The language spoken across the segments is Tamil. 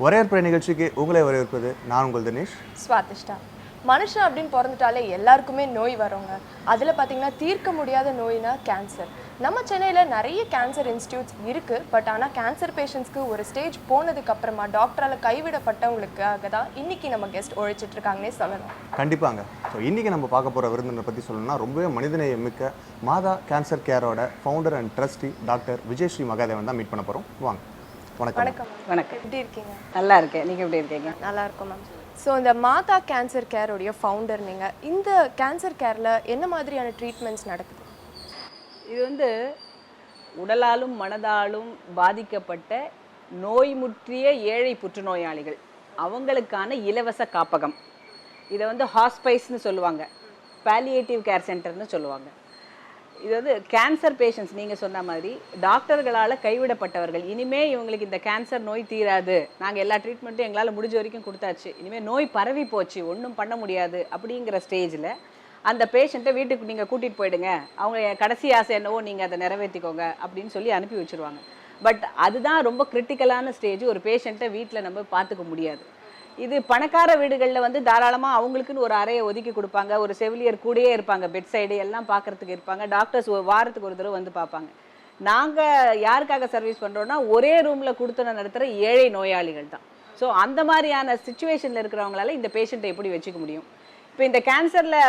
வரவேற்பு நிகழ்ச்சிக்கு உங்களை வரவேற்பது நான் உங்கள் தினேஷ். ஸ்வாதிஷ்டா. மனுஷன் அப்படின்னு பிறந்துட்டாலே எல்லாருக்குமே நோய் வருங்க. அதில் பார்த்தீங்கன்னா தீர்க்க முடியாத நோய்னா கேன்சர். நம்ம சென்னையில் நிறைய கேன்சர் இன்ஸ்டியூட்ஸ் இருக்குது. பட் ஆனால் கேன்சர் பேஷண்ட்ஸ்க்கு ஒரு ஸ்டேஜ் போனதுக்கு அப்புறமா டாக்டரால் கைவிடப்பட்டவங்களுக்காக தான் இன்னைக்கு நம்ம கெஸ்ட் உழைச்சிட்டு இருக்காங்கன்னே சொல்லலாம். கண்டிப்பாங்க. ஸோ இன்றைக்கி நம்ம பார்க்க போகிற விருந்தினரை பற்றி சொல்லணும்னா ரொம்பவே மனிதநேயம் மிக்க மாதா கேன்சர் கேரோட founder and trustee doctor Vijayashree Mahadevan தான் மீட் பண்ண போகிறோம். வாங்க. வணக்கம். வணக்கம். வணக்கம். எப்படி இருக்கீங்க? நல்லா இருக்கேன். நீங்கள் எப்படி இருக்கீங்க? நல்லா இருக்கும் மேம். ஸோ இந்த மாதா கேன்சர் கேரோடைய ஃபவுண்டர் நீங்கள். இந்த கேன்சர் கேரில் என்ன மாதிரியான ட்ரீட்மெண்ட்ஸ் நடக்குது? இது உடலாலும் மனதாலும் பாதிக்கப்பட்ட நோய் முற்றிய ஏழை புற்றுநோயாளிகள் அவங்களுக்கான இலவச காப்பகம். இதை ஹாஸ்பைஸ்னு சொல்லுவாங்க, பாலியேட்டிவ் கேர் சென்டர்னு சொல்லுவாங்க. இது கேன்சர் பேஷண்ட்ஸ் நீங்கள் சொன்ன மாதிரி டாக்டர்களால் கைவிடப்பட்டவர்கள். இனிமேல் இவங்களுக்கு இந்த கேன்சர் நோய் தீராது, நாங்கள் எல்லா ட்ரீட்மெண்ட்டும் எங்களால் முடிஞ்ச வரைக்கும் கொடுத்தாச்சு, இனிமேல் நோய் பரவி போச்சு, ஒன்றும் பண்ண முடியாது அப்படிங்கிற ஸ்டேஜில் அந்த பேஷண்ட்டை வீட்டுக்கு நீங்கள் கூட்டிகிட்டு போயிடுங்க, அவங்க கடைசி ஆசை என்னவோ நீங்கள் அதை நிறைவேற்றிக்கோங்க அப்படின்னு சொல்லி அனுப்பி வச்சுருவாங்க. பட் அதுதான் ரொம்ப கிரிட்டிக்கலான ஸ்டேஜ். ஒரு பேஷண்ட்டை வீட்டில் நம்ம பார்த்துக்க முடியாது. இது பணக்கார வீடுகளில் தாராளமாக அவங்களுக்குன்னு ஒரு அறையை ஒதுக்கி கொடுப்பாங்க, ஒரு செவிலியர் கூடயே இருப்பாங்க, பெட் சைடு எல்லாம் பார்க்குறதுக்கு இருப்பாங்க, டாக்டர்ஸ் ஒரு வாரத்துக்கு ஒரு தடவை வந்து பார்ப்பாங்க. நாங்கள் யாருக்காக சர்வீஸ் பண்ணுறோன்னா ஒரே ரூமில் கொடுத்துன நடத்துகிற ஏழை நோயாளிகள் தான். ஸோ அந்த மாதிரியான சுச்சுவேஷனில் இருக்கிறவங்களால இந்த பேஷண்ட்டை எப்படி வச்சுக்க முடியும்? இப்போ இந்த கேன்சரில்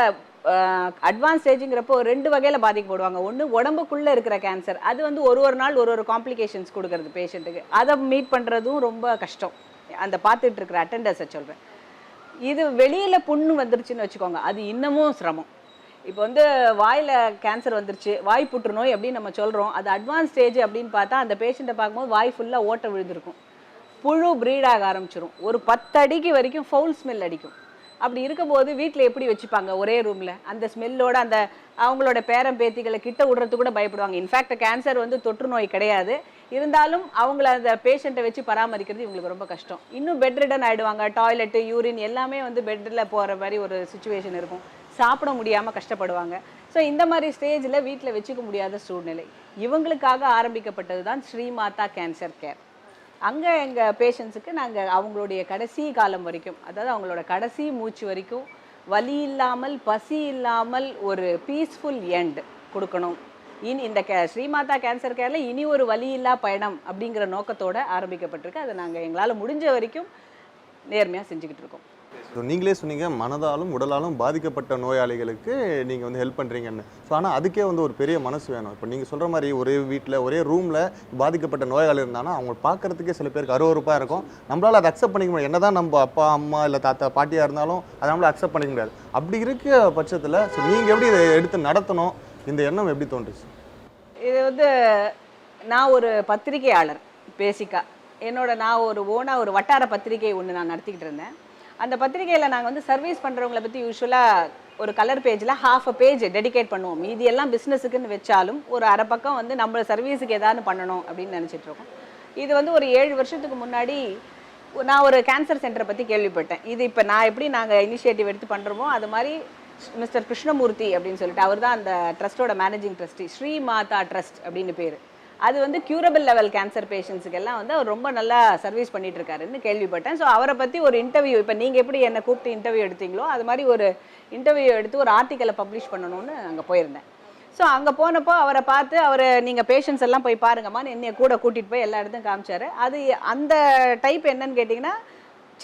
அட்வான்ஸ் ஸ்டேஜுங்கிறப்போ ரெண்டு வகையில் பாதிக்கப்படுவாங்க. ஒன்று உடம்புக்குள்ளே இருக்கிற கேன்சர், அது ஒரு நாள் ஒரு காம்ப்ளிகேஷன்ஸ் கொடுக்குறது பேஷண்ட்டுக்கு. அதை மீட் பண்ணுறதும் ரொம்ப கஷ்டம். அந்த பார்த்துட்டு இருக்கிற அட்டெண்டர்ஸை சொல்கிறேன். இது வெளியில் புண்ணு வந்துருச்சுன்னு வச்சுக்கோங்க, அது இன்னமும் சிரமம். இப்போ வாயில் கேன்சர் வந்துருச்சு, வாய் புற்றுநோய் அப்படின்னு நம்ம சொல்கிறோம். அது அட்வான்ஸ் ஸ்டேஜ் அப்படின்னு பார்த்தா அந்த பேஷண்ட்டை பார்க்கும்போது வாய் ஃபுல்லாக ஓட்டை விழுந்திருக்கும், புழு ப்ரீடாக ஆரம்பிச்சிடும், ஒரு 10 அடிக்கு வரைக்கும் ஃபவுல் ஸ்மெல் அடிக்கும். அப்படி இருக்கும்போது வீட்டில் எப்படி வச்சுப்பாங்க ஒரே ரூமில்? அந்த ஸ்மெல்லோட அந்த அவங்களோட பேரம் பேத்திகளை கிட்ட விடுறது கூட பயப்படுவாங்க. இன்ஃபேக்ட் கேன்சர் தொற்று நோய் கிடையாது, இருந்தாலும் அவங்கள அந்த பேஷண்ட்டை வச்சு பராமரிக்கிறது இவங்களுக்கு ரொம்ப கஷ்டம். இன்னும் பெட் ரிடன் ஆகிடுவாங்க. டாய்லெட்டு, யூரின் எல்லாமே பெட்டில் போகிற மாதிரி ஒரு சுச்சுவேஷன் இருக்கும். சாப்பிட முடியாமல் கஷ்டப்படுவாங்க. ஸோ இந்த மாதிரி ஸ்டேஜில் வீட்டில் வச்சுக்க முடியாத சூழ்நிலை. இவங்களுக்காக ஆரம்பிக்கப்பட்டது தான் ஸ்ரீமாதா கேன்சர் கேர். அங்கே எங்கள் பேஷண்ட்ஸுக்கு நாங்கள் அவங்களுடைய கடைசி காலம் வரைக்கும், அதாவது அவங்களோட கடைசி மூச்சு வரைக்கும் வலி இல்லாமல் பசி இல்லாமல் ஒரு பீஸ்ஃபுல் எண்ட் கொடுக்கணும். இந்த ஸ்ரீமாதா கேன்சர் கேரில் இனி ஒரு வலி இல்லா பயணம் அப்படிங்கிற நோக்கத்தோடு ஆரம்பிக்கப்பட்டிருக்கு. அதை நாங்கள் எங்களால் முடிஞ்ச வரைக்கும் நேர்மையாக செஞ்சுக்கிட்டு இருக்கோம். ஸோ நீங்களே சொன்னீங்க மனதாலும் உடலாலும் பாதிக்கப்பட்ட நோயாளிகளுக்கு நீங்கள் ஹெல்ப் பண்ணுறீங்கன்னு. ஸோ ஆனால் அதுக்கே ஒரு பெரிய மனசு வேணும். இப்போ நீங்கள் சொல்கிற மாதிரி ஒரே வீட்டில் ஒரே ரூமில் பாதிக்கப்பட்ட நோயாளி இருந்தாங்கன்னா அவங்க பார்க்குறதுக்கே சில பேருக்கு அருவருப்பாக இருக்கும். நம்மளால் அதை அக்செப்ட் பண்ணிக்க முடியாது. என்ன தான் நம்ம அப்பா அம்மா இல்லை தாத்தா பாட்டியாக இருந்தாலும் அதை நம்மளால் அக்செப்ட் பண்ணிக்க முடியாது. அப்படி இருக்க பட்சத்தில் ஸோ நீங்கள் எப்படி இதை எடுத்து நடத்தணும், இந்த எண்ணம் எப்படி தோன்றுச்சு? இது நான் ஒரு பத்திரிகையாளர் பேசிக்காக. நான் ஒரு வட்டார பத்திரிகை ஒன்று நான் நடத்திக்கிட்டு இருந்தேன். அந்த பத்திரிகையில் நாங்கள் சர்வீஸ் பண்ணுறவங்களை பற்றி யூஸ்வலாக ஒரு கலர் பேஜில் ½ பேஜ் டெடிகேட் பண்ணுவோம். மீதி எல்லாம் பிஸ்னஸுக்குன்னு வச்சாலும் ஒரு அரை பக்கம் நம்ம சர்வீஸுக்கு ஏதாவது பண்ணணும் அப்படின்னு நினச்சிட்ருக்கோம். இது ஒரு 7 வருஷத்துக்கு முன்னாடி நான் ஒரு கேன்சர் சென்டரை பற்றி கேள்விப்பட்டேன். இது இப்போ நான் எப்படி நாங்கள் இனிஷியேட்டிவ் எடுத்து பண்ணுறோமோ அது மாதிரி மிஸ்டர் கிருஷ்ணமூர்த்தி அப்படின்னு சொல்லிட்டு அவர் தான் அந்த ட்ரஸ்ட்டோட மேனேஜிங் ட்ரஸ்டி. ஸ்ரீமாதா ட்ரஸ்ட் அப்படின்னு பேர். அது க்யூரபிள் லெவல் கேன்சர் பேஷண்ட்ஸுக்கெல்லாம் அவர் ரொம்ப நல்லா சர்வீஸ் பண்ணிட்டு இருக்காருன்னு கேள்விப்பட்டேன். ஸோ அவரை பற்றி ஒரு இன்டர்வியூ, இப்போ நீங்கள் எப்படி என்னை கூப்பிட்டு இன்டர்வியூ எடுத்தீங்களோ அது மாதிரி ஒரு இன்டர்வியூ எடுத்து ஒரு ஆர்டிக்கலை பப்ளிஷ் பண்ணணும்னு அங்கே போயிருந்தேன். ஸோ அங்கே போனப்போ அவரை பார்த்து நீங்கள் பேஷண்ட்ஸ் எல்லாம் போய் பாருங்கம்மான்னு என்னை கூட கூட்டிகிட்டு போய் எல்லா இடத்தையும் காமிச்சார். அது அந்த டைப் என்னன்னு கேட்டிங்கன்னா,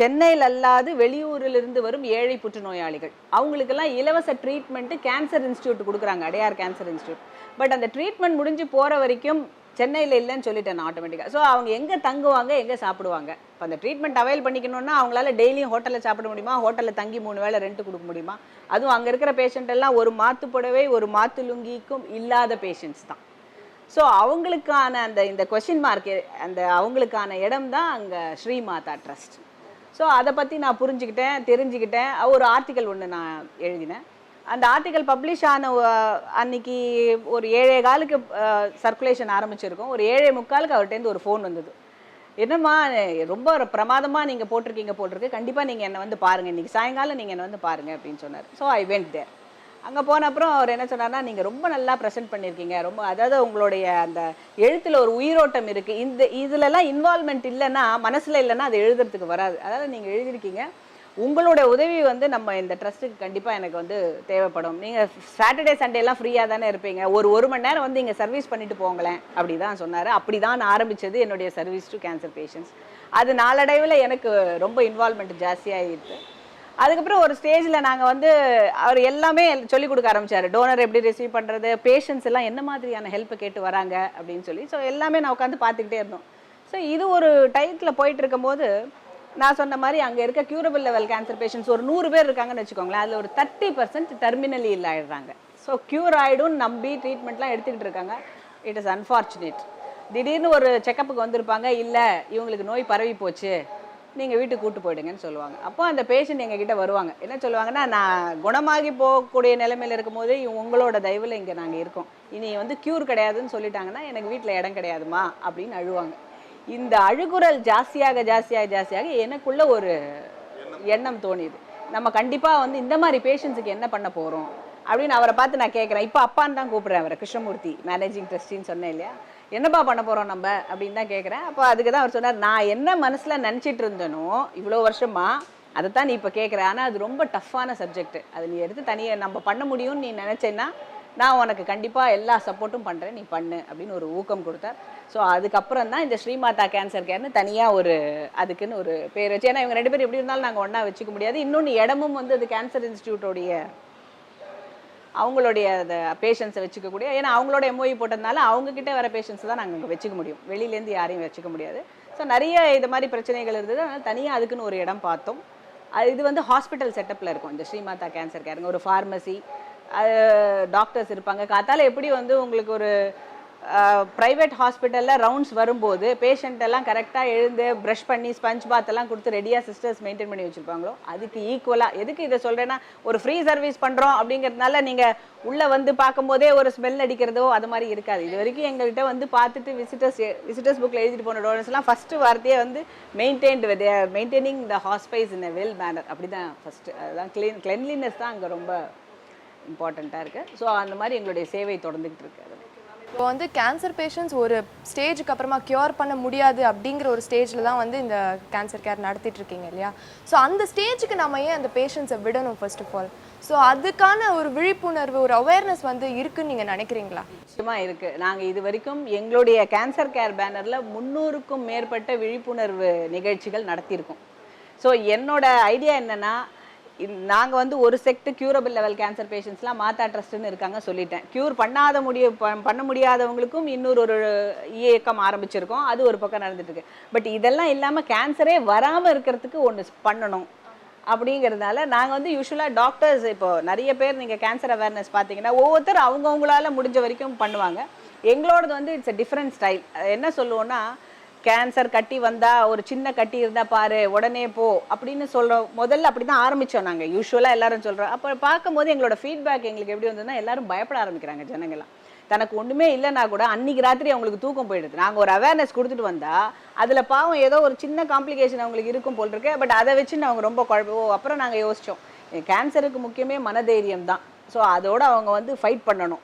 சென்னையில் அல்லாது வெளியூரிலிருந்து வரும் ஏழை புற்றுநோயாளிகள் அவங்களுக்கெல்லாம் இலவச ட்ரீட்மெண்ட்டு கேன்சர் இன்ஸ்டியூட் கொடுக்குறாங்க, அடையார் கேன்சர் இன்ஸ்டியூட். பட் அந்த ட்ரீட்மெண்ட் முடிஞ்சு போகிற வரைக்கும் சென்னையில் இல்லைன்னு சொல்லிட்டேன் ஆட்டோமேட்டிக்காக. ஸோ அவங்க எங்கே தங்குவாங்க, எங்கே சாப்பிடுவாங்க? இப்போ அந்த ட்ரீட்மெண்ட் அவைல் பண்ணிக்கணும்னா அவங்களால டெய்லியும் ஹோட்டலில் சாப்பிட முடியுமா? ஹோட்டலில் தங்கி 3 வேளை ரெண்ட் கொடுக்க முடியுமா? அதுவும் அங்கே இருக்கிற பேஷண்ட் எல்லாம் ஒரு மாத்து புடவை ஒரு மாத்து லுங்கிக்கும் இல்லாத பேஷண்ட்ஸ் தான். ஸோ அவங்களுக்கான இந்த கொஸ்டின் மார்க், அவங்களுக்கான இடம் தான் அங்கே ஸ்ரீமாதா ட்ரஸ்ட். ஸோ அதை பற்றி நான் தெரிஞ்சுக்கிட்டேன். ஒரு ஆர்டிக்கல் ஒன்று நான் எழுதினேன். அந்த ஆர்டிக்கல் பப்ளிஷ் ஆன அன்னைக்கு ஒரு 7:15 சர்க்குலேஷன் ஆரம்பிச்சிருக்கோம். ஒரு 7:45 அவர்கிட்டேருந்து ஒரு ஃபோன் வந்தது. என்னம்மா ரொம்ப பிரமாதமாக நீங்கள் போட்டிருக்கு, கண்டிப்பாக நீங்கள் என்னை பாருங்கள், இன்றைக்கி சாயங்காலம் நீங்கள் என்னை பாருங்கள் அப்படின்னு சொன்னார். So I went there. அங்கே போன அப்புறம் அவர் என்ன சொன்னார்னா, நீங்கள் ரொம்ப நல்லா ப்ரெசென்ட் பண்ணியிருக்கீங்க, ரொம்ப அதாவது உங்களுடைய அந்த எழுத்தில் ஒரு உயிரோட்டம் இருக்குது, இதுலலாம் இன்வால்மெண்ட் இல்லைன்னா, மனசில் இல்லைன்னா அது எழுதுறதுக்கு வராது. அதாவது நீங்கள் எழுதியிருக்கீங்க, உங்களோட உதவி வந்து நம்ம இந்த ட்ரஸ்ட்டுக்கு கண்டிப்பாக எனக்கு வந்து தேவைப்படும். நீங்கள் சாட்டர்டே சண்டேலாம் ஃப்ரீயாக தானே இருப்பீங்க, ஒரு மணி நேரம் வந்து இங்கே சர்வீஸ் பண்ணிட்டு போங்களேன் அப்படி தான் சொன்னார். அப்படி தான் ஆரம்பித்தது என்னுடைய சர்வீஸ் டு கேன்சர் பேஷண்ட்ஸ். அது நாளடைவில் எனக்கு ரொம்ப இன்வால்மெண்ட் ஜாஸ்தியாகிடுது. அதுக்கப்புறம் ஒரு ஸ்டேஜில் நாங்கள் வந்து அவர் எல்லாமே சொல்லிக் கொடுக்க ஆரம்பித்தார். டோனர் எப்படி ரிசீவ் பண்ணுறது, பேஷண்ட்ஸ் எல்லாம் என்ன மாதிரியான ஹெல்ப்பை கேட்டு வராங்க அப்படின்னு சொல்லி. ஸோ எல்லாமே நான் உட்காந்து பார்த்துக்கிட்டே இருந்தோம். ஸோ இது ஒரு டயத்தில் போயிட்டு இருக்கும்போது நான் சொன்ன மாதிரி அங்கே இருக்க க்யூரபிள் லெவல் கேன்சர் பேஷண்ட்ஸ் ஒரு 100 பேர் இருக்காங்கன்னு வச்சுக்கோங்களேன். அதில் ஒரு 30% டெர்மினலி இல்லை ஆயிடுறாங்க. ஸோ க்யூர் ஆகிடும்னு நம்பி ட்ரீட்மெண்ட்லாம் எடுத்துக்கிட்டு இருக்காங்க. It is unfortunate. திடீர்னு ஒரு செக்கப்புக்கு வந்திருப்பாங்க, இல்லை இவங்களுக்கு நோய் பரவி போச்சு, நீங்கள் வீட்டுக்கு கூட்டு போயிடுங்கன்னு சொல்லுவாங்க. அப்போ அந்த பேஷண்ட் எங்ககிட்ட வருவாங்க. என்ன சொல்லுவாங்கன்னா, நான் குணமாகி போகக்கூடிய நிலைமையில் இருக்கும்போது உங்களோட தயவில் இங்கே நாங்கள் இருக்கோம், இனி வந்து க்யூர் கிடையாதுன்னு சொல்லிட்டாங்கன்னா எனக்கு வீட்டில் இடம் கிடையாதுமா அப்படின்னு அழுவாங்க. இந்த அழுகுரல் ஜாஸ்தியாக ஜாஸ்தியாக ஜாஸ்தியாக எனக்குள்ள ஒரு எண்ணம் தோணிது, நம்ம கண்டிப்பாக வந்து இந்த மாதிரி பேஷண்ட்ஸுக்கு என்ன பண்ண போகிறோம் அப்படின்னு அவரை பார்த்து நான் கேட்குறேன். இப்போ அப்பான்னு தான் கூப்பிட்றேன் அவரை, கிருஷ்ணமூர்த்தி மேனேஜிங் ட்ரஸ்டின்னு சொன்னேன் இல்லையா, என்னப்பா பண்ண போகிறோம் நம்ம அப்படின்னு தான் கேட்குறேன். அப்போ அதுக்கு தான் அவர் சொன்னார், நான் என்ன மனசில் நினச்சிட்டு இருந்தேனோ இவ்வளோ வருஷமா அதை தான் நீ இப்போ கேட்குற, ஆனால் அது ரொம்ப டஃப்பான சப்ஜெக்ட், அது நீ எடுத்து தனியாக நம்ம பண்ண முடியும்னு நீ நினச்சேன்னா நான் உனக்கு கண்டிப்பாக எல்லா சப்போர்ட்டும் பண்ணுறேன், நீ பண்ணு அப்படின்னு ஒரு ஊக்கம் கொடுத்தார். ஸோ அதுக்கப்புறம் தான் இந்த ஸ்ரீமாதா கேன்சர் கேர்னு தனியாக ஒரு அதுக்குன்னு ஒரு பேர் வச்சு, ஏன்னா இவங்க 2 பேர் எப்படி இருந்தாலும் நாங்கள் ஒன்றா வச்சுக்க முடியாது. இன்னொன்று இடமும் வந்து அது கேன்சர் இன்ஸ்டியூட்டோடைய அவங்களுடைய அந்த பேஷண்ட்ஸை வச்சுக்கக்கூடிய, ஏன்னா அவங்களோட எம்ஓஇ போட்டதுனால அவங்கக்கிட்ட வர பேஷண்ட்ஸ் தான் நாங்கள் அங்கே வச்சுக்க முடியும், வெளியிலேருந்து யாரையும் வச்சுக்க முடியாது. ஸோ நிறைய இது மாதிரி பிரச்சனைகள் இருந்தது, அதனால் தனியாக அதுக்குன்னு ஒரு இடம் பார்த்தோம். இது வந்து ஹாஸ்பிட்டல் செட்டப்பில் இருக்கும் இந்த ஸ்ரீமாதா கேன்சர் கேருங்க. ஒரு ஃபார்மசி, டாக்டர்ஸ் இருப்பாங்க. காத்தால எப்படி வந்து உங்களுக்கு ஒரு ப்ரைவேட் ஹாஸ்பிட்டலில் ரவுண்ட்ஸ் வரும்போது பேஷண்ட் எல்லாம் கரெக்டாக எழுந்து ப்ரஷ் பண்ணி ஸ்பஞ்ச் பாத் எல்லாம் கொடுத்து ரெடியாக சிஸ்டர்ஸ் மெயின்டைன் பண்ணி வச்சுருப்பாங்களோ அதுக்கு ஈக்குவலாக. எதுக்கு இதை சொல்கிறேன்னா, ஒரு ஃப்ரீ சர்வீஸ் பண்ணுறோம் அப்படிங்கிறதுனால நீங்கள் உள்ளே வந்து பார்க்கும்போதே ஒரு ஸ்மெல் அடிக்கிறதோ அது மாதிரி இருக்காது. இது வரைக்கும் எங்கள்கிட்ட வந்து பார்த்துட்டு விசிட்டர்ஸ் புக்கில் எழுதிட்டு போன டோனர்ஸ்லாம் ஃபஸ்ட்டு வார்த்தையே வந்து maintaining the hospice in a well manner, அப்படி தான் ஃபஸ்ட்டு. அதுதான் கிளென்லினஸ் தான் அங்கே ரொம்ப இம்பார்ட்டண்ட்டாக இருக்குது. ஸோ அந்த மாதிரி எங்களுடைய சேவை தொடர்ந்துக்கிட்டு இருக்கு. இப்போ வந்து கேன்சர் பேஷண்ட்ஸ் ஒரு ஸ்டேஜுக்கு அப்புறமா க்யூர் பண்ண முடியாது அப்படிங்கிற ஒரு ஸ்டேஜில் தான் வந்து இந்த கேன்சர் கேர் நடத்திட்டு இருக்கீங்க இல்லையா? ஸோ அந்த ஸ்டேஜுக்கு நம்ம ஏன் அந்த பேஷண்ட்ஸை விடணும் ஃபர்ஸ்ட் ஆஃப் ஆல்? ஸோ அதுக்கான ஒரு விழிப்புணர்வு, ஒரு அவேர்னஸ் வந்து இருக்குன்னு நீங்கள் நினைக்கிறீங்களா? நிச்சயமாக இருக்குது. நாங்கள் இது வரைக்கும் எங்களுடைய கேன்சர் கேர் பேனரில் 300க்கும் மேற்பட்ட விழிப்புணர்வு நிகழ்ச்சிகள் நடத்தியிருக்கோம். ஸோ என்னோட ஐடியா என்னென்னா, நாங்கள் வந்து ஒரு செக்ட் க்யூரபிள் லெவல் கேன்சர் பேஷண்ட்ஸ்லாம் மாதா ட்ரஸ்ட்டுன்னு இருக்காங்க சொல்லிட்டேன். க்யூர் பண்ண முடியாதவங்களுக்கும் இன்னொரு இயக்கம் ஆரம்பிச்சிருக்கோம், அது ஒரு பக்கம் நடந்துட்டுருக்கு. பட் இதெல்லாம் இல்லாமல் கேன்சரே வராமல் இருக்கிறதுக்கு ஒன்று பண்ணணும் அப்படிங்கிறதுனால நாங்கள் வந்து யூஸ்வலாக டாக்டர்ஸ், இப்போது நிறைய பேர் நீங்கள் கேன்சர் அவேர்னஸ் பார்த்தீங்கன்னா ஒவ்வொருத்தர் அவங்கவுங்களால முடிஞ்ச வரைக்கும் பண்ணுவாங்க. எங்களோடது வந்து இட்ஸ் அ டிஃப்ரெண்ட் ஸ்டைல். என்ன சொல்லுவோன்னா, கேன்சர் கட்டி வந்தால், ஒரு சின்ன கட்டி இருந்தால் பாரு உடனே போ அப்படின்னு சொல்கிறோம். முதல்ல அப்படி தான் ஆரம்பித்தோம் நாங்கள், யூஸ்வலாக எல்லாரும் சொல்கிறோம். அப்போ பார்க்கும்போது எங்களோட ஃபீட்பேக் எங்களுக்கு எப்படி வந்ததுன்னா, எல்லாரும் பயப்பட ஆரம்பிக்கிறாங்க. ஜனங்கள்லாம் தனக்கு ஒன்றுமே இல்லைன்னா கூட அன்றைக்கி ராத்திரி அவங்களுக்கு தூக்கம் போயிடுது. நாங்கள் ஒரு அவேர்னஸ் கொடுத்துட்டு வந்தால் அதில் பாவம் ஏதோ ஒரு சின்ன காம்ப்ளிகேஷன் அவங்களுக்கு இருக்கும் போல் இருக்கு. பட் அதை வச்சுன்னு அவங்க ரொம்ப அப்புறம் நாங்கள் யோசித்தோம், கேன்சருக்கு முக்கியமே மனதைரியம் தான். ஸோ அதோடு அவங்க வந்து ஃபைட் பண்ணணும்.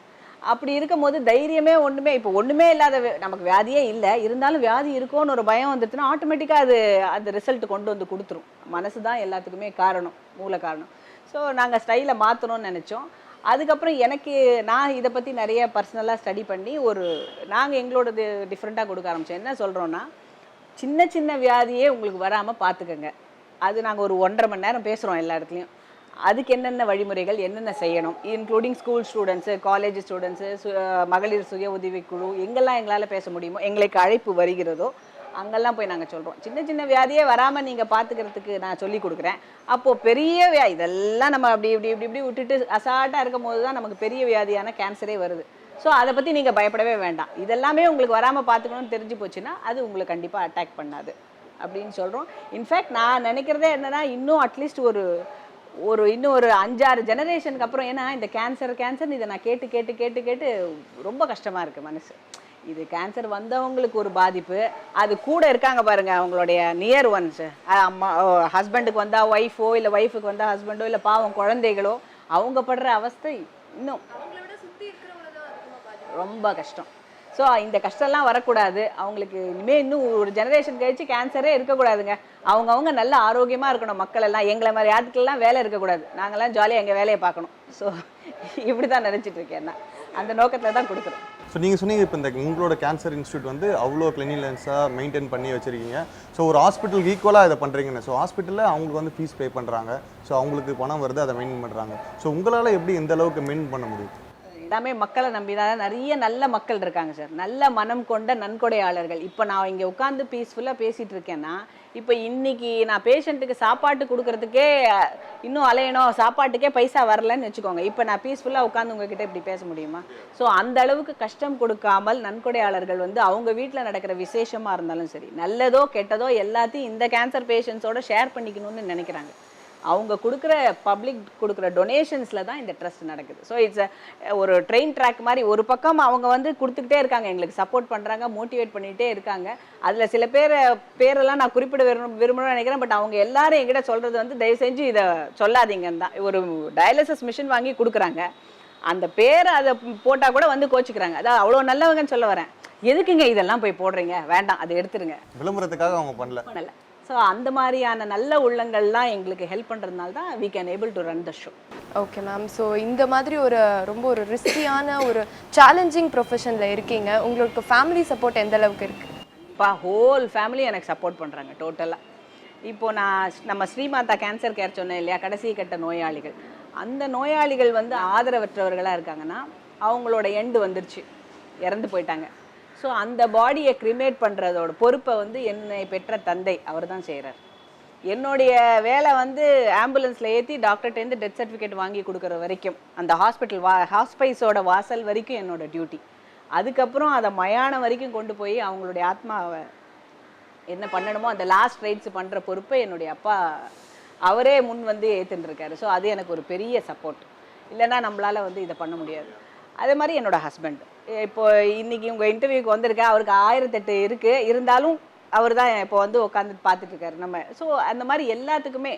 அப்படி இருக்கும்போது தைரியமே இப்போ ஒன்றுமே இல்லாத, நமக்கு வியாதியே இல்லை இருந்தாலும் வியாதி இருக்கோன்னு ஒரு பயம் வந்துட்டுன்னா ஆட்டோமேட்டிக்காக அது அந்த ரிசல்ட் கொண்டு வந்து கொடுத்துரும். மனசு தான் எல்லாத்துக்குமே காரணம், மூல காரணம். ஸோ நாங்கள் ஸ்டைலை மாற்றணும்னு நினச்சோம். அதுக்கப்புறம் நான் இதை பற்றி நிறைய பர்சனலாக ஸ்டடி பண்ணி நாங்கள் எங்களோடது டிஃப்ரெண்ட்டாக கொடுக்க ஆரம்பித்தோம். என்ன சொல்கிறோன்னா, சின்ன சின்ன வியாதியே உங்களுக்கு வராமல் பார்த்துக்கங்க. அது நாங்கள் ஒரு 1.5 மணி நேரம் பேசுகிறோம் எல்லா இடத்துலையும். அதுக்கு என்னென்ன வழிமுறைகள், என்னென்ன செய்யணும், including school students, college students, மகளிர் சுய உதவிக்குழு, எங்கெல்லாம் பேச முடியுமோ, எங்களுக்கு அழைப்பு வருகிறதோ அங்கெல்லாம் போய் நாங்கள் சொல்கிறோம். சின்ன சின்ன வியாதியே வராமல் நீங்கள் பார்த்துக்கிறதுக்கு நான் சொல்லி கொடுக்குறேன். அப்போது பெரிய இதெல்லாம் நம்ம இப்படி விட்டுட்டு அசால்ட்டாக இருக்கும் போது தான் நமக்கு பெரிய வியாதியான கேன்சரே வருது. ஸோ அதை பற்றி நீங்கள் பயப்படவே வேண்டாம். இதெல்லாமே உங்களுக்கு வராமல் பார்த்துக்கணும்னு தெரிஞ்சு போச்சுன்னா அது உங்களை கண்டிப்பாக அட்டாக் பண்ணாது அப்படின்னு சொல்கிறோம். இன்ஃபேக்ட் நான் நினைக்கிறதே என்னென்னா, இன்னும் அட்லீஸ்ட் இன்னும் ஒரு 5-6 ஜெனரேஷனுக்கு அப்புறம், ஏன்னா இந்த கேன்சர் இதை நான் கேட்டு ரொம்ப கஷ்டமாக இருக்குது மனசு. இது கேன்சர் வந்தவங்களுக்கு ஒரு பாதிப்பு, அது கூட இருக்காங்க பாருங்கள் அவங்களுடைய நியர் ஒன்ஸ், அம்மா ஹஸ்பண்டுக்கு வந்தால் ஒய்ஃபோ, இல்லை ஒய்ஃபுக்கு வந்தால் ஹஸ்பண்டோ, இல்லை பாவம் குழந்தைகளோ, அவங்க படுற அவஸ்தை இன்னும் ரொம்ப கஷ்டம். ஸோ இந்த கஷ்டம்லாம் வரக்கூடாது அவங்களுக்கு. இனிமேல் இன்னும் ஒரு ஜெனரேஷன் கழிச்சு கேன்சரே இருக்கக்கூடாதுங்க. அவங்கவுங்க நல்ல ஆரோக்கியமாக இருக்கணும். மக்கள் எல்லாம் எங்களை மாதிரி ஆட்கள்லாம் வேலை இருக்கக்கூடாது. நாங்கள்லாம் ஜாலியாக எங்கள் வேலையை பார்க்கணும். ஸோ இப்படி தான் நினச்சிட்டு இருக்கேன். நான் அந்த நோக்கத்தில் தான் கொடுக்குறோம். ஸோ நீங்கள் சொன்னீங்க இப்போ இந்த உங்களோட கேன்சர் இன்ஸ்டியூட் வந்து அவ்வளோ கிளீனினஸாக மெயின்டைன் பண்ணி வச்சுருக்கீங்க. ஸோ ஒரு ஹாஸ்பிட்டலுக்கு ஈக்குவலாக இதை பண்ணுறீங்கன்னு. ஸோ ஹாஸ்பிட்டலில் அவங்களுக்கு வந்து ஃபீஸ் பே பண்ணுறாங்க. ஸோ அவங்களுக்கு பணம் வருது, அதை மெயின்டைன் பண்ணுறாங்க. ஸோ உங்களால் எப்படி இந்த அளவுக்கு மெயின்டைன் பண்ண முடியும்? எல்லாமே மக்களை நம்பி தான். நிறைய நல்ல மக்கள் இருக்காங்க சார், நல்ல மனம் கொண்ட நன்கொடையாளர்கள். இப்போ நான் இங்கே உட்காந்து பீஸ்ஃபுல்லாக பேசிகிட்டு இருக்கேன்னா, இப்போ இன்னைக்கு நான் பேஷண்ட்டுக்கு சாப்பாட்டு கொடுக்கறதுக்கே இன்னும் அலையணும், சாப்பாட்டுக்கே பைசா வரலன்னு வச்சுக்கோங்க. இப்போ நான் பீஸ்ஃபுல்லாக உட்காந்து உங்ககிட்ட இப்படி பேச முடியுமா? ஸோ அந்த அளவுக்கு கஷ்டம் கொடுக்காமல் நன்கொடையாளர்கள் வந்து அவங்க வீட்டில் நடக்கிற விசேஷமாக இருந்தாலும் சரி, நல்லதோ கெட்டதோ எல்லாத்தையும் இந்த கேன்சர் பேஷண்ட்ஸோட ஷேர் பண்ணிக்கணும்னு நினைக்கிறாங்க. அவங்க கொடுக்குற பப்ளிக் கொடுக்குற டொனேஷன்ஸில் தான் இந்த ட்ரஸ்ட் நடக்குது. ஸோ இட்ஸ் ஒரு ட்ரெயின் ட்ராக் மாதிரி. ஒரு பக்கம் அவங்க வந்து கொடுத்துக்கிட்டே இருக்காங்க, எங்களுக்கு சப்போர்ட் பண்ணுறாங்க, மோட்டிவேட் பண்ணிகிட்டே இருக்காங்க. அதில் சில பேரெல்லாம் நான் குறிப்பிட விரும்பணும்னு நினைக்கிறேன். பட் அவங்க எல்லாரும் என்கிட்ட சொல்கிறது வந்து தயவு செஞ்சு இதை சொல்லாதீங்கன்னு தான். ஒரு டயாலிசிஸ் மிஷின் வாங்கி கொடுக்குறாங்க, அந்த பேரை அதை போட்டால் கூட வந்து கோச்சிக்கிறாங்க. அதான் அவ்வளோ நல்லவங்கன்னு சொல்ல வரேன். எதுக்குங்க இதெல்லாம் போய் போடுறீங்க, வேண்டாம், அதை எடுத்துருங்க. விளம்பரத்துக்காக அவங்க பண்ணல. ஸோ அந்த மாதிரியான நல்ல உள்ளங்கள்லாம் எங்களுக்கு ஹெல்ப் பண்ணுறதுனால தான் we can able to run the show. Okay ma'am. So இந்த மாதிரி ரொம்ப ஒரு ரிஸ்கியான ஒரு சேலஞ்சிங் ப்ரொஃபஷனில் இருக்கீங்க. உங்களுக்கு ஃபேமிலி சப்போர்ட் எந்த அளவுக்கு இருக்குது? ஹோல் ஃபேமிலி எனக்கு சப்போர்ட் பண்ணுறாங்க டோட்டலாக. இப்போது நம்ம ஸ்ரீமாதா கேன்சர் கேர் சொன்னேன் இல்லையா, கடைசி கட்ட நோயாளிகள். அந்த நோயாளிகள் வந்து ஆதரவற்றவர்களாக இருக்காங்கன்னா அவங்களோட எண்டு வந்துருச்சு, இறந்து போயிட்டாங்க. ஸோ அந்த பாடியை கிரிமேட் பண்ணுறதோட பொறுப்பை வந்து என்னை பெற்ற தந்தை அவர் தான் செய்கிறார். என்னுடைய வேலை வந்து ஆம்புலன்ஸில் ஏற்றி டாக்டர்கிட்டேருந்து டெத் சர்டிஃபிகேட் வாங்கி கொடுக்குற வரைக்கும், அந்த ஹாஸ்பைஸோட வாசல் வரைக்கும் என்னோட டியூட்டி. அதுக்கப்புறம் அதை மயானம் வரைக்கும் கொண்டு போய் அவங்களுடைய ஆத்மாவை என்ன பண்ணணுமோ அந்த லாஸ்ட் ரைட்ஸ் பண்ணுற பொறுப்பை என்னுடைய அப்பா அவரே முன் வந்து ஏற்றுருக்காரு. ஸோ அது எனக்கு ஒரு பெரிய சப்போர்ட். இல்லைன்னா நம்மளால் வந்து இதை பண்ண முடியாது. அதே மாதிரி என்னோட ஹஸ்பண்ட் இப்போ இன்னைக்கு உங்கள் இன்டர்வியூக்கு வந்திருக்கேன். அவருக்கு 1008 இருக்குது, இருந்தாலும் அவர் தான் இப்போ வந்து உட்காந்து பார்த்துட்டு இருக்காரு நம்ம. ஸோ அந்த மாதிரி எல்லாத்துக்குமே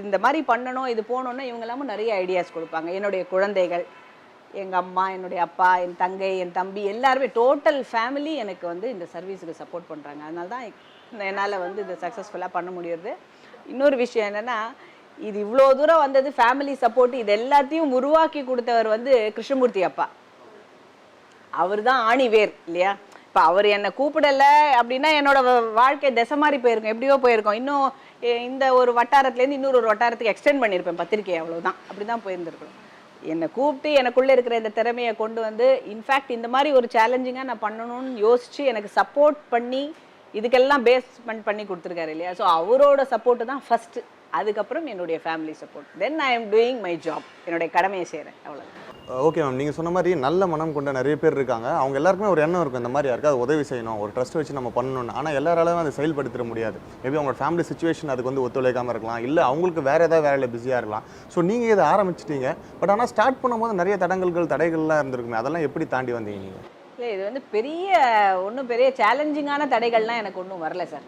இந்த மாதிரி பண்ணணும், இது போகணுன்னா இவங்க எல்லாமும் நிறைய ஐடியாஸ் கொடுப்பாங்க. என்னுடைய குழந்தைகள், எங்கள் அம்மா, என்னுடைய அப்பா, என் தங்கை, என் தம்பி, எல்லாருமே டோட்டல் ஃபேமிலி எனக்கு வந்து இந்த சர்வீஸுக்கு சப்போர்ட் பண்ணுறாங்க. அதனால தான் என்னால் வந்து இதை சக்ஸஸ்ஃபுல்லாக பண்ண முடியுது. இன்னொரு விஷயம் என்னென்னா, இது இவ்வளோ தூரம் வந்தது ஃபேமிலி சப்போர்ட், இது எல்லாத்தையும் உருவாக்கி கொடுத்தவர் வந்து கிருஷ்ணமூர்த்தி அப்பா. அவர் தான் ஆணிவேர் இல்லையா. இப்போ அவர் என்னை கூப்பிடலை அப்படின்னா என்னோட வாழ்க்கை திசை மாதிரி போயிருக்கும், எப்படியோ போயிருக்கோம். இன்னும் இந்த ஒரு வட்டாரத்துலேருந்து இன்னொரு ஒரு வட்டாரத்துக்கு எக்ஸ்டெண்ட் பண்ணியிருப்பேன் பத்திரிக்கை, அவ்வளோதான். அப்படி தான் போயிருந்துருக்கணும். என்னை கூப்பிட்டு எனக்குள்ளே இருக்கிற இந்த திறமையை கொண்டு வந்து இன்ஃபேக்ட் இந்த மாதிரி ஒரு சேலஞ்சிங்காக நான் பண்ணணும்னு யோசித்து எனக்கு சப்போர்ட் பண்ணி இதுக்கெல்லாம் பேஸ்மெண்ட் பண்ணி கொடுத்துருக்காரு இல்லையா. ஸோ அவரோட சப்போர்ட்டு தான் ஃபஸ்ட்டு. அதுக்கப்புறம் என்னுடைய family support. Then I am doing my job, என்னுடைய கடமையை செய்கிறேன், அவ்வளோ. ஓகே மேம், நீங்கள் சொன்ன மாதிரி நல்ல மனம் கொண்ட நிறைய பேர் இருக்காங்க. அவங்க எல்லாருக்குமே ஒரு எண்ணம் இருக்கும், இந்த மாதிரி யாருக்காவது உதவி செய்யணும், ஒரு ட்ரஸ்ட் வச்சு நம்ம பண்ணணும்னு. ஆனால் எல்லாராலும் அதை செயல்படுத்த முடியாது. மேபி அவங்களோட ஃபேமிலி சுச்சுவேஷன் அதுக்கு வந்து ஒத்துழைக்காமல் இருக்கலாம், இல்லை அவங்களுக்கு வேறு ஏதாவது வேலையில் பிஸியாக இருக்கலாம். ஸோ நீங்கள் இதை ஆரம்பிச்சிட்டீங்க. பட் ஆனால் ஸ்டார்ட் பண்ணும்போது நிறைய தடைகள்லாம் இருந்திருக்குமே, அதெல்லாம் எப்படி தாண்டி வந்தீங்க நீங்கள்? இல்லை, இது வந்து பெரிய சேலஞ்சிங்கான தடைகள்லாம் எனக்கு ஒன்றும் வரல சார்.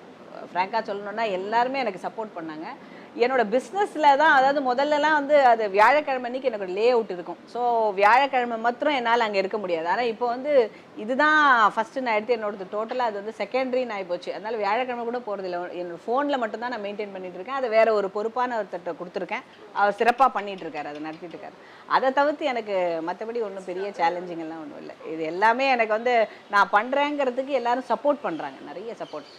ஃப்ராங்காக சொல்லணுன்னா எல்லாருமே எனக்கு சப்போர்ட் பண்ணாங்க. என்னோட பிஸ்னஸில் தான், அதாவது முதல்லலாம் வந்து அது வியாழக்கிழமை அன்றைக்கி எனக்கு லே அவுட் இருக்கும். ஸோ வியாழக்கிழமை மாத்திரம் என்னால் அங்கே இருக்க முடியாது. ஆனால் இப்போ வந்து இதுதான் ஃபஸ்ட்டு நான் எடுத்து என்னோடது டோட்டலாக அது வந்து செகண்டரின்னு ஆகிப்போச்சு. அதனால் வியாழக்கிழமை கூட போகிறதில்ல. என்னோட ஃபோனில் மட்டும்தான் நான் மெயின்டைன் பண்ணிகிட்டு இருக்கேன். அதை வேறு ஒரு பொறுப்பான ஒருத்தர்கிட்ட கொடுத்துருக்கேன். அவர் சிறப்பாக பண்ணிகிட்ருக்காரு, அதை நடத்திட்டு இருக்காரு. அதை தவிர்த்து எனக்கு மற்றபடி ஒன்றும் பெரிய சேலஞ்சிங் எல்லாம் ஒன்றும் இல்லை. இது எல்லாமே எனக்கு வந்து நான் பண்ணுறேங்கிறதுக்கு எல்லோரும் சப்போர்ட் பண்ணுறாங்க, நிறைய சப்போர்ட்.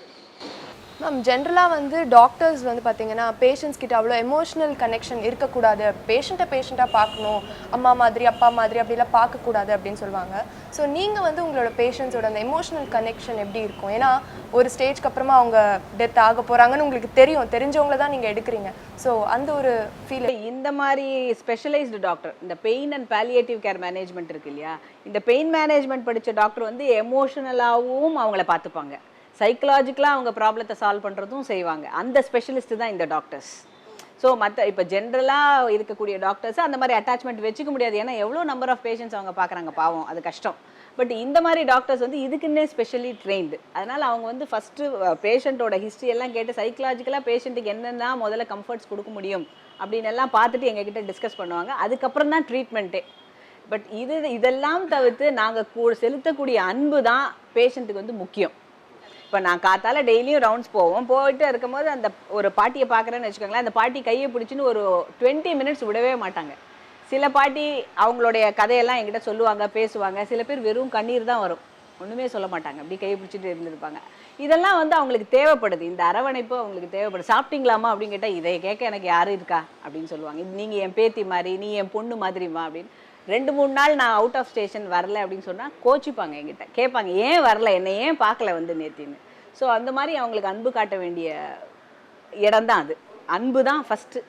மேம், ஜென்ரலாக வந்து டாக்டர்ஸ் வந்து பார்த்தீங்கன்னா பேஷண்ட்ஸ் கிட்ட அவ்வளோ எமோஷ்னல் கனெக்ஷன் இருக்கக்கூடாது, பேஷண்ட்டாக பார்க்கணும், அம்மா மாதிரி அப்பா மாதிரி அப்படிலாம் பார்க்கக்கூடாது அப்படின்னு சொல்லுவாங்க. ஸோ நீங்கள் வந்து உங்களோட பேஷண்ட்ஸோட அந்த எமோஷ்னல் கனெக்ஷன் எப்படி இருக்கும்? ஏன்னா ஒரு ஸ்டேஜ்க்கு அப்புறமா அவங்க டெத் ஆக போகிறாங்கன்னு உங்களுக்கு தெரிஞ்சவங்கள தான் நீங்கள் எடுக்கிறீங்க. ஸோ அந்த ஒரு ஃபீல். இந்த மாதிரி ஸ்பெஷலைஸ்டு டாக்டர், இந்த pain and palliative care management இருக்கு இல்லையா, இந்த பெயின் மேனேஜ்மெண்ட் படித்த டாக்டர் வந்து எமோஷனலாகவும் அவங்கள பார்த்துப்பாங்க, சைக்கலாஜிக்கலாக அவங்க ப்ராப்ளத்தை சால்வ் பண்ணுறதும் செய்வாங்க. அந்த ஸ்பெஷலிஸ்ட்டு தான் இந்த டாக்டர்ஸ். ஸோ இப்போ ஜென்ரலாக இருக்கக்கூடிய டாக்டர்ஸ் அந்த மாதிரி அட்டாச்மெண்ட் வச்சுக்க முடியாது. ஏன்னா எவ்வளோ நம்பர் ஆஃப் பேஷண்ட்ஸ் அவங்க பார்க்குறாங்க, பாவம், அது கஷ்டம். பட் இந்த மாதிரி டாக்டர்ஸ் வந்து இதுக்குன்னே ஸ்பெஷலி ட்ரெயின்டு. அதனால் அவங்க வந்து ஃபஸ்ட்டு பேஷண்ட்டோட ஹிஸ்ட்ரி எல்லாம் கேட்டு சைக்கலாஜிக்கலாக பேஷண்ட்டுக்கு என்னென்னா முதல்ல கம்ஃபர்ட்ஸ் கொடுக்க முடியும் அப்படின்னு எல்லாம் பார்த்துட்டு எங்ககிட்ட டிஸ்கஸ் பண்ணுவாங்க. அதுக்கப்புறம் தான் ட்ரீட்மெண்ட்டே. பட் இதெல்லாம் தவிர்த்து நாங்கள் செலுத்தக்கூடிய அன்பு தான் பேஷண்ட்டுக்கு வந்து முக்கியம். இப்போ நான் காத்தால டெய்லியும் ரவுண்ட்ஸ் போயிட்டு இருக்கும்போது அந்த ஒரு பாட்டியை பார்க்குறேன்னு வச்சுக்கோங்களேன், அந்த பாட்டி கையை பிடிச்சின்னு ஒரு 20 மினிட்ஸ் விடவே மாட்டாங்க. சில பாட்டி அவங்களுடைய கதையெல்லாம் என்கிட்ட சொல்லுவாங்க, பேசுவாங்க. சில பேர் வெறும் கண்ணீர் தான் வரும், ஒன்றுமே சொல்ல மாட்டாங்க, அப்படி கையை பிடிச்சிட்டு இருந்திருப்பாங்க. இதெல்லாம் வந்து அவங்களுக்கு தேவைப்படுது, இந்த அரவணைப்பு அவங்களுக்கு தேவைப்படுது. சாப்பிட்டீங்களாமா அப்படின்னு கேட்டால் இதை கேட்க எனக்கு யாரும் இருக்கா அப்படின்னு சொல்லுவாங்க. நீங்கள் என் பேத்தி மாதிரி, நீ என் பொண்ணு மாதிரிமா அப்படின்னு. 2-3 நாள் நான் அவுட் ஆஃப் ஸ்டேஷன் வரல அப்படின்னு சொன்னால் கோச்சிப்பாங்க, என்கிட்ட கேட்பாங்க ஏன் வரல, என்னை ஏன் பார்க்கல வந்து நேத்தின்னு. ஸோ அந்த மாதிரி அவங்களுக்கு அன்பு காட்ட வேண்டிய இடம் தான் அது. அன்பு தான் ஃபஸ்ட்டு.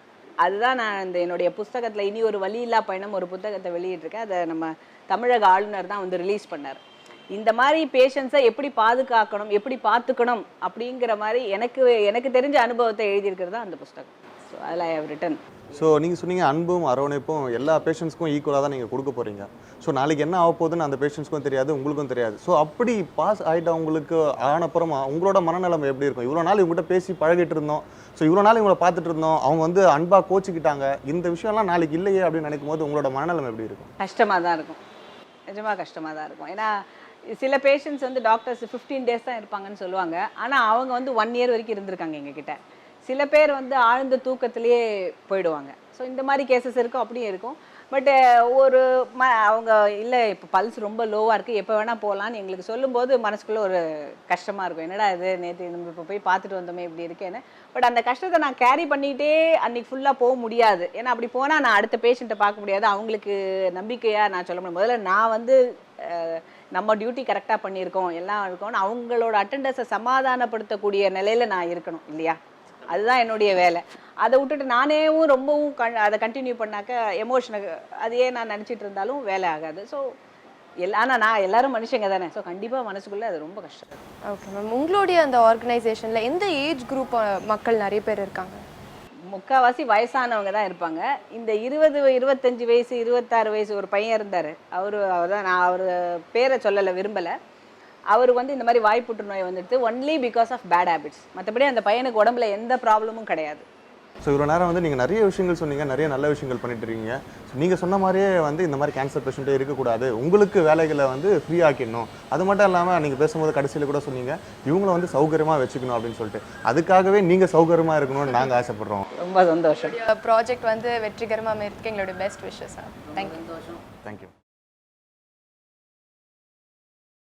அதுதான் நான் இந்த என்னுடைய புஸ்தகத்தில் இனி ஒரு வழியில்லா பயணம் ஒரு புத்தகத்தை வெளியிட்டிருக்கேன். அதை நம்ம தமிழக ஆளுநர் தான் வந்து ரிலீஸ் பண்ணார். இந்த மாதிரி பேஷண்ட்ஸை எப்படி பாதுகாக்கணும், எப்படி பார்த்துக்கணும் அப்படிங்கிற மாதிரி எனக்கு தெரிஞ்ச அனுபவத்தை எழுதியிருக்கிறது தான் அந்த புஸ்தகம். ஸோ அதில் ஐ ஹவ் ரிட்டன். ஸோ நீங்கள் சொன்னீங்க அன்பும் அரவணைப்பும் எல்லா பேஷண்ட்ஸ்க்கும் ஈக்குவலாக தான் நீங்கள் கொடுக்க போகிறீங்க. ஸோ நாளைக்கு என்ன ஆக போகுதுன்னு அந்த பேஷண்ட்ஸ்க்கும் தெரியாது, உங்களுக்கும் தெரியாது. ஸோ அப்படி பாஸ் ஆகிட்டு அவங்களுக்கு ஆனப்புறமா உங்களோட மனநிலைமை எப்படி இருக்கும்? இவ்வளோ நாள் இவங்ககிட்ட பேசி பழகிட்டு இருந்தோம், ஸோ இவ்வளோ நாள் இவங்களை பார்த்துட்டு இருந்தோம், அவங்க வந்து அன்பாக கோச்சிக்கிட்டாங்க, இந்த விஷயம்லாம் நாளைக்கு இல்லையே அப்படின்னு நினைக்கும் போது உங்களோட மனநிலைமை எப்படி இருக்கும்? கஷ்டமாக தான் இருக்கும், நிஜமாக கஷ்டமாக தான் இருக்கும். ஏன்னா சில பேஷண்ட்ஸ் வந்து டாக்டர்ஸ் 15 டேஸ் தான் இருப்பாங்கன்னு சொல்லுவாங்க, ஆனால் அவங்க வந்து 1 இயர் வரைக்கும் இருந்திருக்காங்க எங்ககிட்ட. சில பேர் வந்து ஆழ்ந்த தூக்கத்திலேயே போயிடுவாங்க. ஸோ இந்த மாதிரி கேசஸ் இருக்கும், அப்படியும் இருக்கும். பட் அவங்க இல்லை இப்போ பல்ஸ் ரொம்ப லோவாக இருக்குது, எப்போ வேணால் போகலான்னு எங்களுக்கு சொல்லும்போது மனசுக்குள்ளே ஒரு கஷ்டமாக இருக்கும். என்னடா இது நேற்று நம்ம இப்போ போய் பார்த்துட்டு வந்தோமே இப்படி இருக்கேன்னு. பட் அந்த கஷ்டத்தை நான் கேரி பண்ணிகிட்டே அன்றைக்கி ஃபுல்லாக போக முடியாது. ஏன்னா அப்படி போனால் நான் அடுத்த பேஷண்ட்டை பார்க்க முடியாது. அவங்களுக்கு நம்பிக்கையாக நான் சொல்ல முடியும். முதல்ல நான் வந்து நம்ம டியூட்டி கரெக்டாக பண்ணியிருக்கோம் எல்லாம் இருக்கோம்னு அவங்களோட அட்டெண்டன்ஸை சமாதானப்படுத்தக்கூடிய நிலையில் நான் இருக்கணும் இல்லையா? அதுதான் என்னுடைய வேலை. அதை விட்டுட்டு நானேவும் ரொம்பவும் அதை கண்டினியூ பண்ணாக்க எமோஷனுக்கு அதையே நான் நினச்சிட்டு இருந்தாலும் வேலை ஆகாது. ஸோ ஆனால் நான் எல்லாரும் மனுஷங்க தானே. ஸோ கண்டிப்பாக மனசுக்குள்ளே அது ரொம்ப கஷ்டம். ஓகே மேம், உங்களுடைய அந்த ஆர்கனைசேஷனில் எந்த ஏஜ் குரூப் மக்கள் நிறைய பேர் இருக்காங்க? முக்கால்வாசி வயசானவங்க தான் இருப்பாங்க. இந்த 20, 25 வயசு 26 வயசு ஒரு பையன் இருந்தார். அவர் தான், நான் அவர் பேரை சொல்லலை, விரும்பலை. அவர் வந்து இந்த மாதிரி வாய் புற்றுநோய் வந்துடுது only because of bad habits. மற்றபடி அந்த பையனுக்கு உடம்புல எந்த ப்ராப்ளமும் கிடையாது. ஸோ இவ்வளோ நேரம் வந்து நீங்கள் நிறைய விஷயங்கள் சொன்னீங்க, நிறைய நல்ல விஷயங்கள் பண்ணிட்டு இருக்கீங்க. ஸோ நீங்கள் சொன்ன மாதிரியே வந்து இந்த மாதிரி கேன்சர் பேஷண்ட்டே இருக்கக்கூடாது, உங்களுக்கு வேலைகளை வந்து ஃப்ரீ ஆக்கிடணும். அது மட்டும் இல்லாமல் நீங்கள் பேசும்போது கடைசியில் கூட சொன்னீங்க இவங்கள வந்து சௌகரியமாக வச்சுக்கணும் அப்படின்னு சொல்லிட்டு. அதுக்காகவே நீங்கள் சௌகரியமாக இருக்கணும்னு நாங்கள் ஆசைப்படுறோம். ரொம்ப சந்தோஷம். ப்ராஜெக்ட் வந்து வெற்றிகரமாக அமைகிறதுக்கு எங்களோட பெஸ்ட் விஷஸ். தேங்க்யூ. தேங்க்யூ.